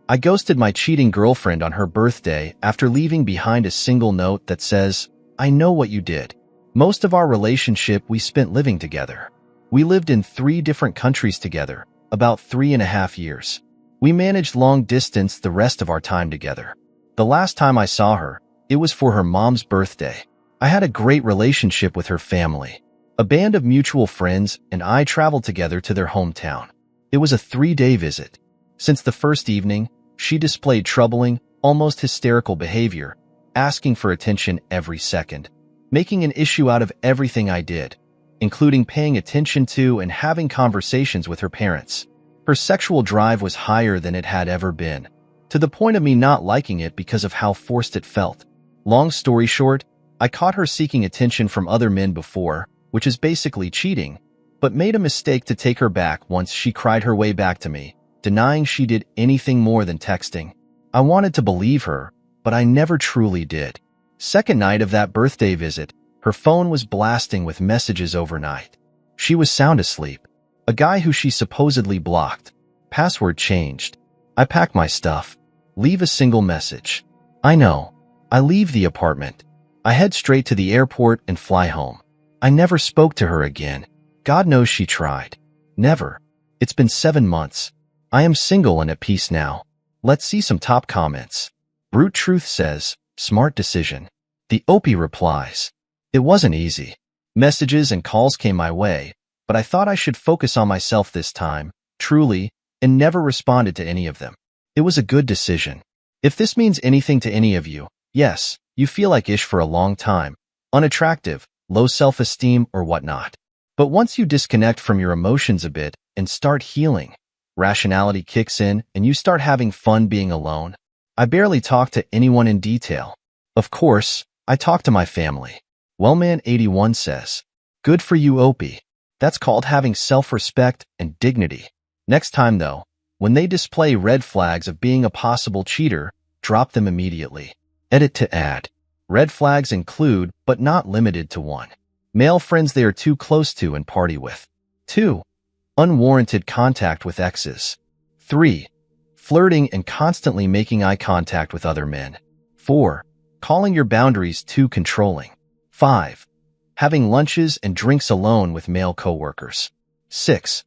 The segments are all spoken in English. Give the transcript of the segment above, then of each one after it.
I ghosted my cheating girlfriend on her birthday after leaving behind a single note that says, "I know what you did." Most of our relationship we spent living together. We lived in 3 different countries together, about 3.5 years. We managed long distance the rest of our time together. The last time I saw her, it was for her mom's birthday. I had a great relationship with her family. A band of mutual friends and I traveled together to their hometown. It was a 3-day visit. Since the first evening, she displayed troubling, almost hysterical behavior, asking for attention every second, making an issue out of everything I did, including paying attention to and having conversations with her parents. Her sexual drive was higher than it had ever been, to the point of me not liking it because of how forced it felt. Long story short, I caught her seeking attention from other men before, which is basically cheating, but made a mistake to take her back once she cried her way back to me, denying she did anything more than texting. I wanted to believe her, but I never truly did. Second night of that birthday visit, her phone was blasting with messages overnight. She was sound asleep. A guy who she supposedly blocked. Password changed. I pack my stuff. Leave a single message. I know. I leave the apartment. I head straight to the airport and fly home. I never spoke to her again. God knows she tried. Never. It's been 7 months. I am single and at peace now. Let's see some top comments. Brute Truth says, smart decision. The Opie replies, it wasn't easy. Messages and calls came my way, but I thought I should focus on myself this time, truly, and never responded to any of them. It was a good decision. If this means anything to any of you, yes, you feel like ish for a long time, unattractive, low self-esteem or whatnot. But once you disconnect from your emotions a bit and start healing, rationality kicks in and you start having fun being alone. I barely talk to anyone in detail. Of course, I talk to my family. Wellman81 says, good for you, Opie. That's called having self-respect and dignity. Next time though, when they display red flags of being a possible cheater, drop them immediately. Edit to add. Red flags include, but not limited to 1. Male friends they are too close to and party with. 2. Unwarranted contact with exes. 3. Flirting and constantly making eye contact with other men. 4. Calling your boundaries too controlling. 5. Having lunches and drinks alone with male coworkers. 6.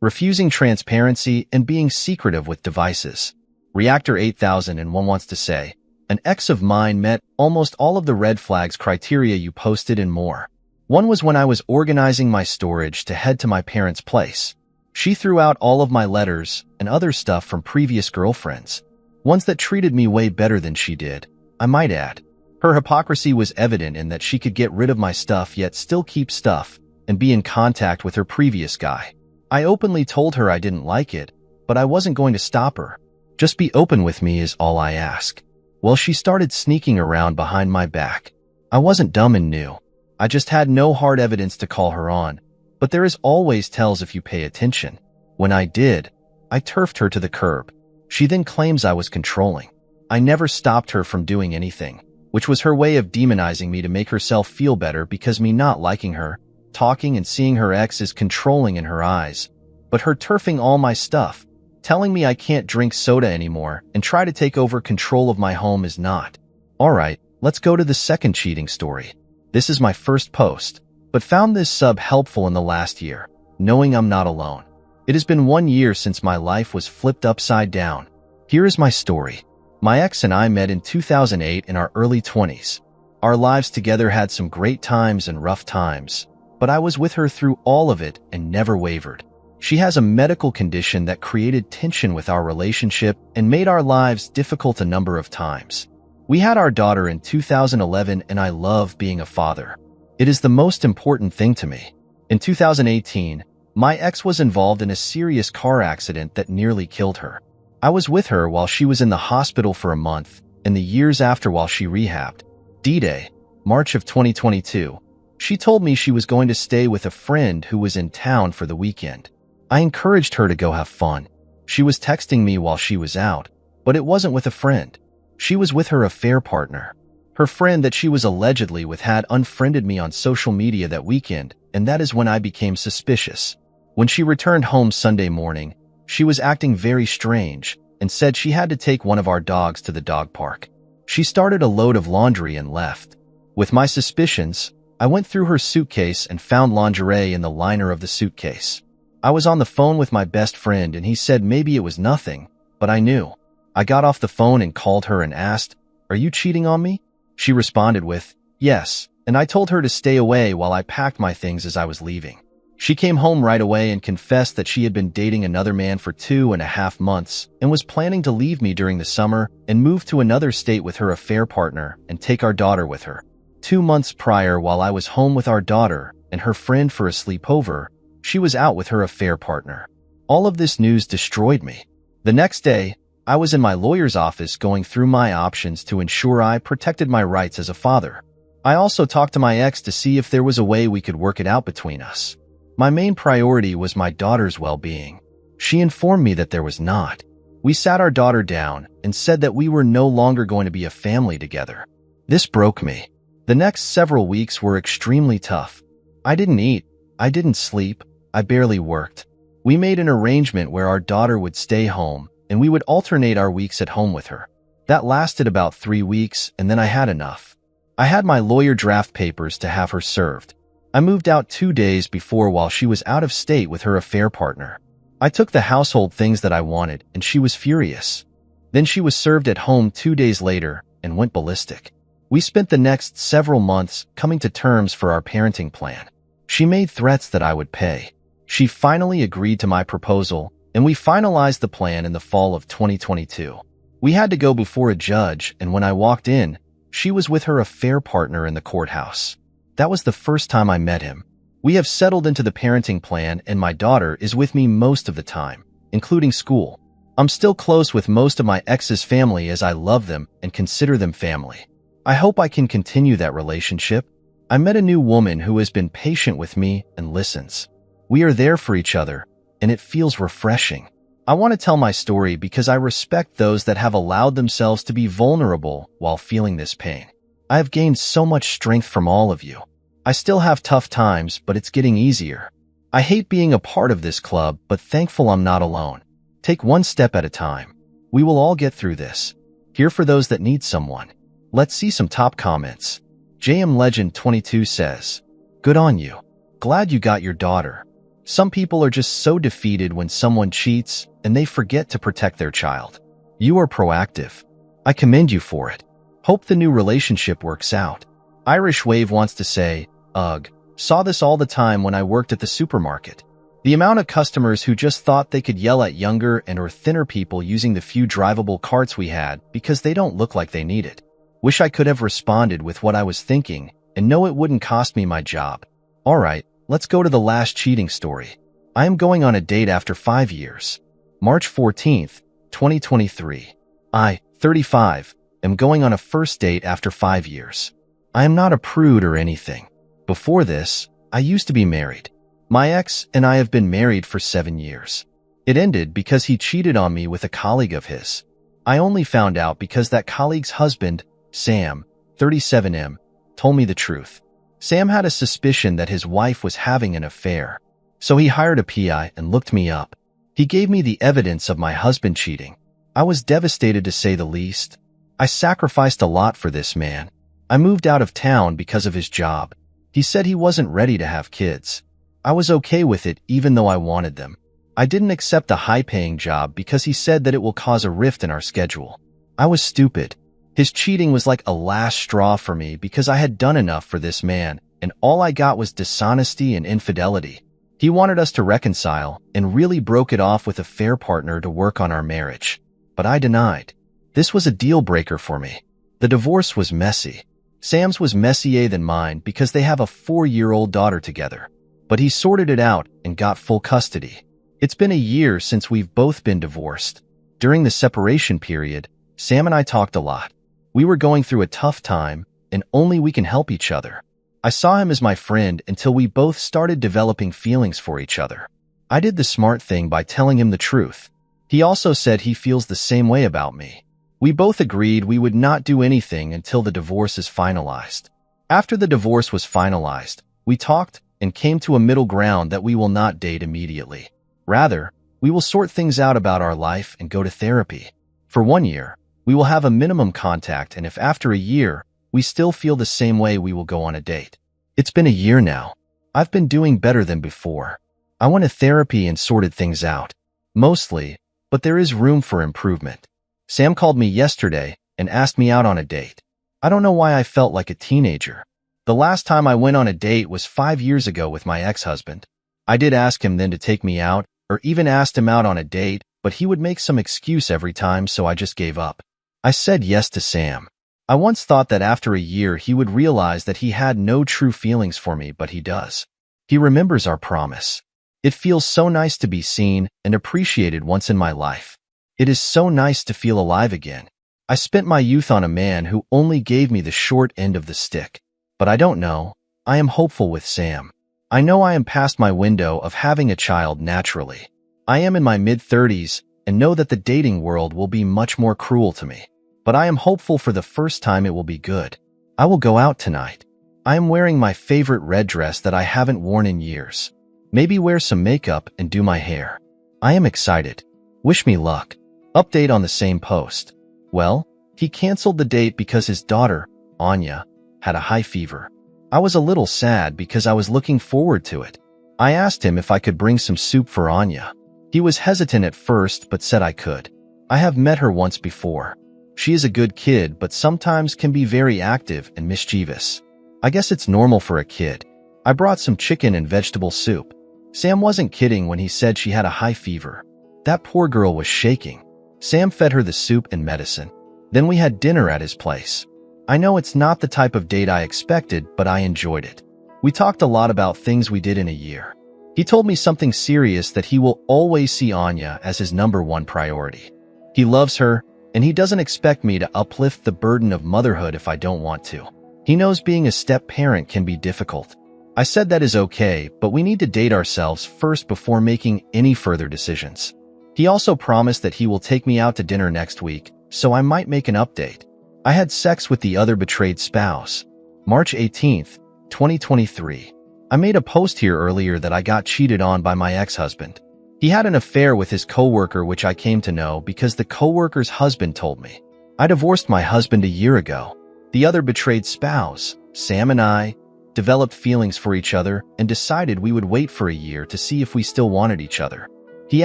Refusing transparency and being secretive with devices. Reactor 8001 wants to say, an ex of mine met almost all of the red flags criteria you posted and more. One was when I was organizing my storage to head to my parents' place. She threw out all of my letters and other stuff from previous girlfriends. Ones that treated me way better than she did, I might add. Her hypocrisy was evident in that she could get rid of my stuff yet still keep stuff and be in contact with her previous guy. I openly told her I didn't like it, but I wasn't going to stop her. Just be open with me is all I ask. Well, she started sneaking around behind my back. I wasn't dumb and knew. I just had no hard evidence to call her on, but there is always tells if you pay attention. When I did, I turfed her to the curb. She then claims I was controlling. I never stopped her from doing anything, which was her way of demonizing me to make herself feel better because me not liking her, talking and seeing her ex is controlling in her eyes, but her turfing all my stuff, telling me I can't drink soda anymore and try to take over control of my home is not. Alright, let's go to the second cheating story. This is my first post, but found this sub helpful in the last year, knowing I'm not alone. It has been 1 year since my life was flipped upside down. Here is my story. My ex and I met in 2008 in our early 20s. Our lives together had some great times and rough times, but I was with her through all of it and never wavered. She has a medical condition that created tension with our relationship and made our lives difficult a number of times. We had our daughter in 2011 and I love being a father. It is the most important thing to me. In 2018, my ex was involved in a serious car accident that nearly killed her. I was with her while she was in the hospital for a month and the years after while she rehabbed. D-Day, March of 2022, she told me she was going to stay with a friend who was in town for the weekend. I encouraged her to go have fun. She was texting me while she was out, but it wasn't with a friend. She was with her affair partner. Her friend that she was allegedly with had unfriended me on social media that weekend, and that is when I became suspicious. When she returned home Sunday morning, she was acting very strange, and said she had to take one of our dogs to the dog park. She started a load of laundry and left. With my suspicions, I went through her suitcase and found lingerie in the liner of the suitcase. I was on the phone with my best friend and he said maybe it was nothing, but I knew. I got off the phone and called her and asked, "Are you cheating on me?" She responded with, "Yes," and I told her to stay away while I packed my things as I was leaving. She came home right away and confessed that she had been dating another man for 2.5 months and was planning to leave me during the summer and move to another state with her affair partner and take our daughter with her. 2 months prior, while I was home with our daughter and her friend for a sleepover, she was out with her affair partner. All of this news destroyed me. The next day, I was in my lawyer's office going through my options to ensure I protected my rights as a father. I also talked to my ex to see if there was a way we could work it out between us. My main priority was my daughter's well-being. She informed me that there was not. We sat our daughter down and said that we were no longer going to be a family together. This broke me. The next several weeks were extremely tough. I didn't eat. I didn't sleep. I barely worked. We made an arrangement where our daughter would stay home and we would alternate our weeks at home with her. That lasted about 3 weeks and then I had enough. I had my lawyer draft papers to have her served. I moved out 2 days before while she was out of state with her affair partner. I took the household things that I wanted and she was furious. Then she was served at home 2 days later and went ballistic. We spent the next several months coming to terms for our parenting plan. She made threats that I would pay. She finally agreed to my proposal and we finalized the plan in the fall of 2022. We had to go before a judge and when I walked in, she was with her affair partner in the courthouse. That was the first time I met him. We have settled into the parenting plan and my daughter is with me most of the time, including school. I'm still close with most of my ex's family as I love them and consider them family. I hope I can continue that relationship. I met a new woman who has been patient with me and listens. We are there for each other, and it feels refreshing. I want to tell my story because I respect those that have allowed themselves to be vulnerable while feeling this pain. I have gained so much strength from all of you. I still have tough times, but it's getting easier. I hate being a part of this club, but thankful I'm not alone. Take one step at a time. We will all get through this. Here for those that need someone. Let's see some top comments. JM Legend 22 says, "Good on you. Glad you got your daughter. Some people are just so defeated when someone cheats and they forget to protect their child. You are proactive. I commend you for it. Hope the new relationship works out." Irish Wave wants to say, "Ugh, saw this all the time when I worked at the supermarket. The amount of customers who just thought they could yell at younger and or thinner people using the few drivable carts we had because they don't look like they need it. Wish I could have responded with what I was thinking and know it wouldn't cost me my job." Alright, let's go to the last cheating story. I am going on a date after 5 years. March 14th, 2023. I, 35, am going on a first date after 5 years. I am not a prude or anything. Before this, I used to be married. My ex and I have been married for 7 years. It ended because he cheated on me with a colleague of his. I only found out because that colleague's husband, Sam, 37M, told me the truth. Sam had a suspicion that his wife was having an affair, so he hired a PI and looked me up. He gave me the evidence of my husband cheating. I was devastated to say the least. I sacrificed a lot for this man. I moved out of town because of his job. He said he wasn't ready to have kids. I was okay with it even though I wanted them. I didn't accept a high-paying job because he said that it will cause a rift in our schedule. I was stupid. His cheating was like a last straw for me because I had done enough for this man, and all I got was dishonesty and infidelity. He wanted us to reconcile and really broke it off with a fair partner to work on our marriage. But I denied. This was a deal breaker for me. The divorce was messy. Sam's was messier than mine because they have a 4-year-old daughter together. But he sorted it out and got full custody. It's been a year since we've both been divorced. During the separation period, Sam and I talked a lot. We were going through a tough time, and only we can help each other. I saw him as my friend until we both started developing feelings for each other. I did the smart thing by telling him the truth. He also said he feels the same way about me. We both agreed we would not do anything until the divorce is finalized. After the divorce was finalized, we talked and came to a middle ground that we will not date immediately. Rather, we will sort things out about our life and go to therapy. For 1 year, we will have a minimum contact, and if after a year, we still feel the same way, we will go on a date. It's been a year now. I've been doing better than before. I went to therapy and sorted things out. Mostly, but there is room for improvement. Sam called me yesterday and asked me out on a date. I don't know why I felt like a teenager. The last time I went on a date was 5 years ago with my ex-husband. I did ask him then to take me out, or even asked him out on a date, but he would make some excuse every time, so I just gave up. I said yes to Sam. I once thought that after a year he would realize that he had no true feelings for me, but he does. He remembers our promise. It feels so nice to be seen and appreciated once in my life. It is so nice to feel alive again. I spent my youth on a man who only gave me the short end of the stick. But I don't know. I am hopeful with Sam. I know I am past my window of having a child naturally. I am in my mid-30s and know that the dating world will be much more cruel to me. But I am hopeful for the first time it will be good. I will go out tonight. I am wearing my favorite red dress that I haven't worn in years. Maybe wear some makeup and do my hair. I am excited. Wish me luck. Update on the same post. Well, he canceled the date because his daughter, Anya, had a high fever. I was a little sad because I was looking forward to it. I asked him if I could bring some soup for Anya. He was hesitant at first but said I could. I have met her once before. She is a good kid but sometimes can be very active and mischievous. I guess it's normal for a kid. I brought some chicken and vegetable soup. Sam wasn't kidding when he said she had a high fever. That poor girl was shaking. Sam fed her the soup and medicine. Then we had dinner at his place. I know it's not the type of date I expected, but I enjoyed it. We talked a lot about things we did in a year. He told me something serious, that he will always see Anya as his #1 priority. He loves her, and he doesn't expect me to uplift the burden of motherhood if I don't want to. He knows being a step-parent can be difficult. I said that is okay, but we need to date ourselves first before making any further decisions. He also promised that he will take me out to dinner next week, so I might make an update. I had sex with the other betrayed spouse. March 18th, 2023. I made a post here earlier that I got cheated on by my ex-husband. He had an affair with his coworker, which I came to know because the coworker's husband told me. I divorced my husband a year ago. The other betrayed spouse, Sam, and I developed feelings for each other and decided we would wait for a year to see if we still wanted each other. He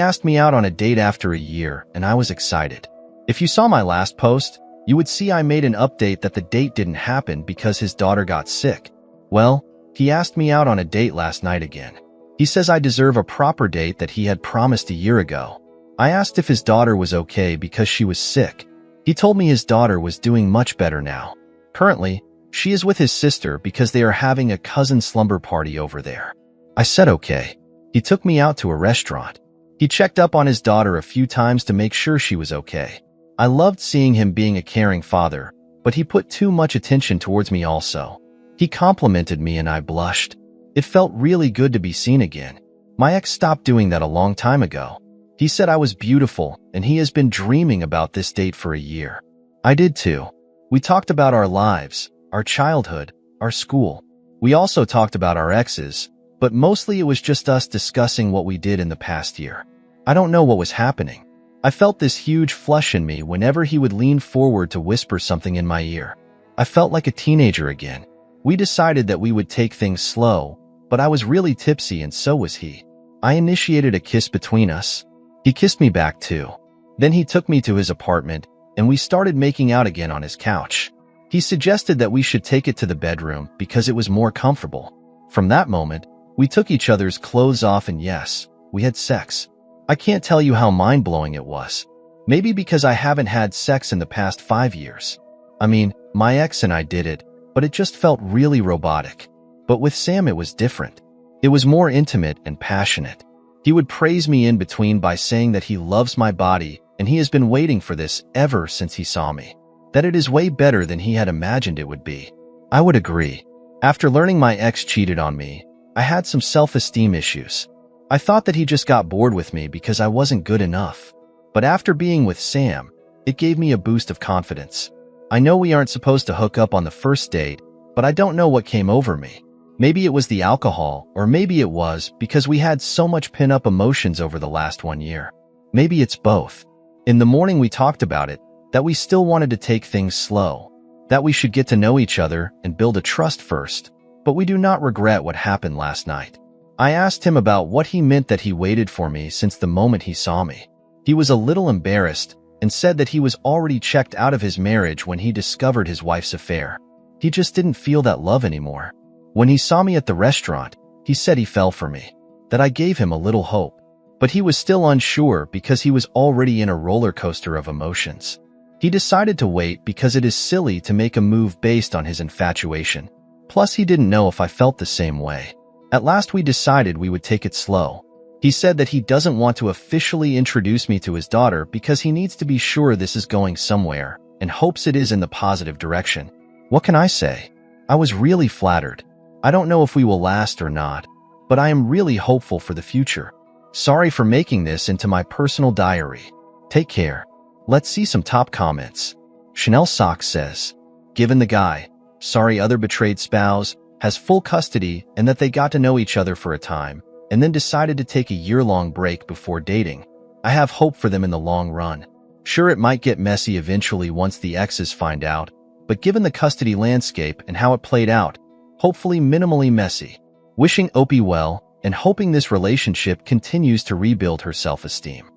asked me out on a date after a year, and I was excited. If you saw my last post, you would see I made an update that the date didn't happen because his daughter got sick. Well, he asked me out on a date last night again. He says I deserve a proper date that he had promised a year ago. I asked if his daughter was okay because she was sick. He told me his daughter was doing much better now. Currently, she is with his sister because they are having a cousin slumber party over there. I said okay. He took me out to a restaurant. He checked up on his daughter a few times to make sure she was okay. I loved seeing him being a caring father, but he put too much attention towards me also. He complimented me and I blushed. It felt really good to be seen again. My ex stopped doing that a long time ago. He said I was beautiful, and he has been dreaming about this date for a year. I did too. We talked about our lives, our childhood, our school. We also talked about our exes, but mostly it was just us discussing what we did in the past year. I don't know what was happening. I felt this huge flush in me whenever he would lean forward to whisper something in my ear. I felt like a teenager again. We decided that we would take things slow, but I was really tipsy and so was he. I initiated a kiss between us. He kissed me back too. Then he took me to his apartment, and we started making out again on his couch. He suggested that we should take it to the bedroom because it was more comfortable. From that moment, we took each other's clothes off and yes, we had sex. I can't tell you how mind-blowing it was. Maybe because I haven't had sex in the past 5 years. I mean, my ex and I did it, but it just felt really robotic. But with Sam it was different. It was more intimate and passionate. He would praise me in between by saying that he loves my body and he has been waiting for this ever since he saw me. That it is way better than he had imagined it would be. I would agree. After learning my ex cheated on me, I had some self-esteem issues. I thought that he just got bored with me because I wasn't good enough. But after being with Sam, it gave me a boost of confidence. I know we aren't supposed to hook up on the first date, but I don't know what came over me. Maybe it was the alcohol, or maybe it was because we had so much pin-up emotions over the last 1 year. Maybe it's both. In the morning we talked about it, that we still wanted to take things slow, that we should get to know each other and build a trust first, but we do not regret what happened last night. I asked him about what he meant that he waited for me since the moment he saw me. He was a little embarrassed and said that he was already checked out of his marriage when he discovered his wife's affair. He just didn't feel that love anymore. When he saw me at the restaurant, he said he fell for me, that I gave him a little hope. But he was still unsure because he was already in a roller coaster of emotions. He decided to wait because it is silly to make a move based on his infatuation. Plus, he didn't know if I felt the same way. At last, we decided we would take it slow. He said that he doesn't want to officially introduce me to his daughter because he needs to be sure this is going somewhere and hopes it is in the positive direction. What can I say? I was really flattered. I don't know if we will last or not, but I am really hopeful for the future. Sorry for making this into my personal diary. Take care. Let's see some top comments. Chanel Socks says, given the guy, sorry other betrayed spouse, has full custody and that they got to know each other for a time and then decided to take a year-long break before dating. I have hope for them in the long run. Sure, it might get messy eventually once the exes find out, but given the custody landscape and how it played out, hopefully minimally messy. Wishing Opie well and hoping this relationship continues to rebuild her self-esteem.